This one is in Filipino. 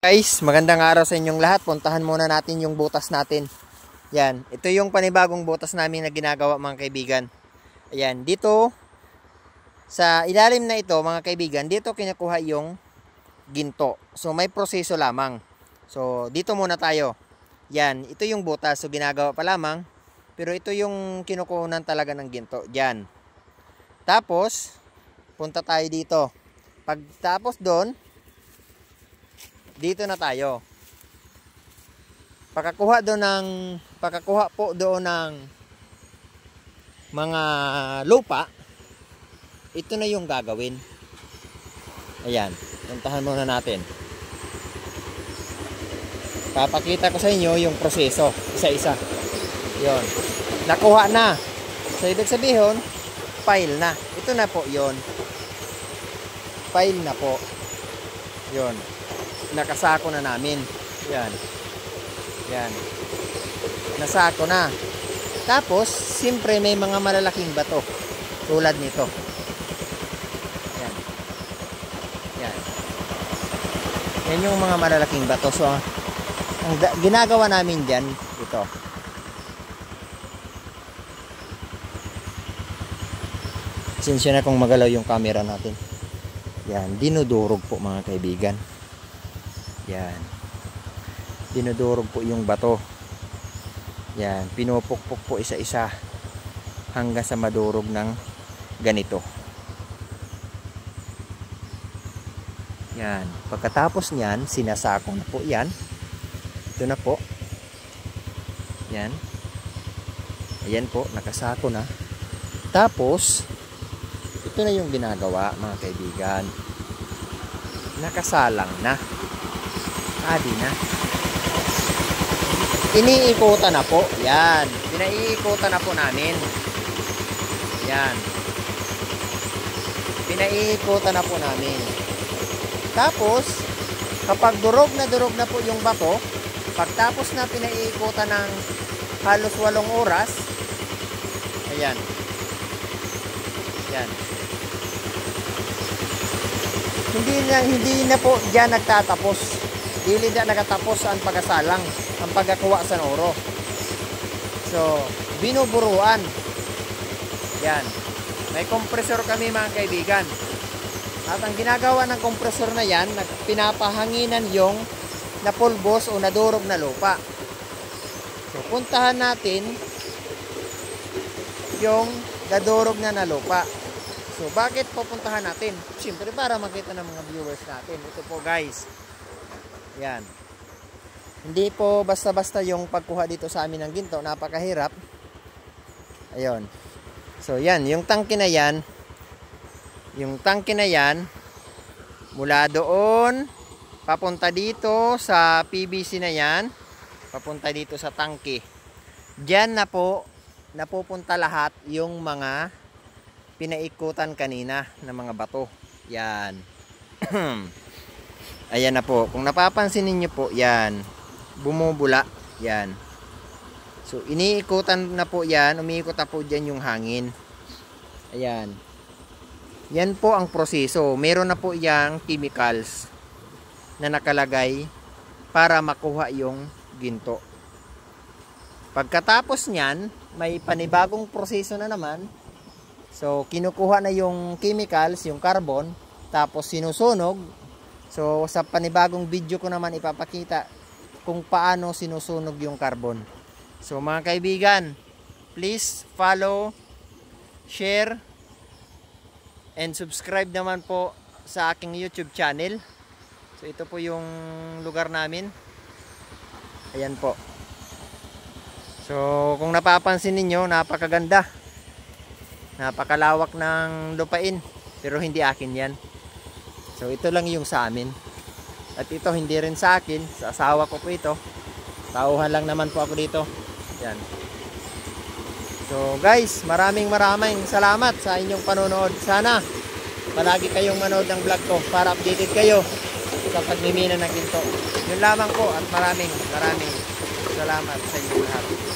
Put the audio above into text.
Guys, magandang araw sa inyong lahat. Puntahan muna natin yung butas natin. Yan, ito yung panibagong butas namin na ginagawa mga kaibigan. Ayan, dito sa ilalim na ito mga kaibigan, dito kinukuha yung ginto. So may proseso lamang. So dito muna tayo. Yan, ito yung butas. So ginagawa pa lamang. Pero ito yung kinukunan talaga ng ginto. Yan. Tapos, punta tayo dito. Pagtapos doon, dito na tayo. Pagkakuha po doon ng mga lupa, ito na yung gagawin. Ayan, puntahan muna natin. Papakita ko sa inyo yung proseso, isa-isa. Yon. Nakuha na. So ibig sabihin, file na. Ito na po yon. File na po. Yon. Nakasako na namin. Yan. Yan. Nasako na. Tapos, siyempre may mga malalaking bato. Tulad nito. Yan. Yan. Yan yung mga malalaking bato. So, ang ginagawa namin dyan, ito. Sinsya na kung magalaw yung camera natin. Yan. Dinudurog po mga kaibigan. Yan. Dinudurog po yung bato. Yan. Pinupukpok po isa-isa hanggang sa madurog ng ganito. Yan. Pagkatapos niyan, sinasako na po yan. Ito na po. Yan. Ayan po, nakasako na. Tapos, ito na yung ginagawa mga kaibigan. Nakasalang na. Adi na. Iniikutan na po. Yan. Pinaiikutan na po namin. Yan. Pinaiikutan na po namin. Tapos, kapag durog na po yung bato, pagtapos na pinaiikutan ng halos 8 oras, ayan. Yan. Hindi na po diyan nagtatapos. Dili na nagatapos ang pagkasalang, ang pagkakuha sa oro. So, binuburuan. Yan. May kompresor kami mga kaibigan. At ang ginagawa ng kompresor na yan, pinapahanginan yung napulbos o nadurog na lupa. So, puntahan natin yung nadurog na lupa. So, bakit pupuntahan natin? Siyempre, para makita ng mga viewers natin. Ito po guys. Yan. Hindi po basta-basta yung pagkuha dito sa amin ng ginto. Napakahirap. Ayun. So, yan. Yung tangke na yan. Yung tangke na yan. Mula doon. Papunta dito sa PVC na yan. Papunta dito sa tangke. Diyan na po. Napupunta lahat yung mga pinaikutan kanina ng mga bato. Yan. Ayan na po. Kung napapansin niyo po, yan. Bumubula. Yan. So, iniikutan na po yan. Umiikot na po dyan yung hangin. Ayan. Yan po ang proseso. Meron na po yang chemicals na nakalagay para makuha yung ginto. Pagkatapos nyan, may panibagong proseso na naman. So, kinukuha na yung chemicals, yung carbon, tapos sinusunog. So, sa panibagong video ko naman ipapakita kung paano sinusunog yung carbon. So, mga kaibigan, please follow, share, and subscribe naman po sa aking YouTube channel. So, ito po yung lugar namin. Ayan po. So, kung napapansin ninyo, napakaganda. Napakalawak ng lupain. Pero hindi akin yan. So, ito lang yung sa amin. At ito, hindi rin sa akin. Sa asawa ko po ito. Tauhan lang naman po ako dito. Yan. So, guys, maraming salamat sa inyong panonood. Sana, palagi kayong manood ng vlog ko para updated kayo sa pagmimina ng ginto. Yun lamang po at maraming salamat sa inyong lahat.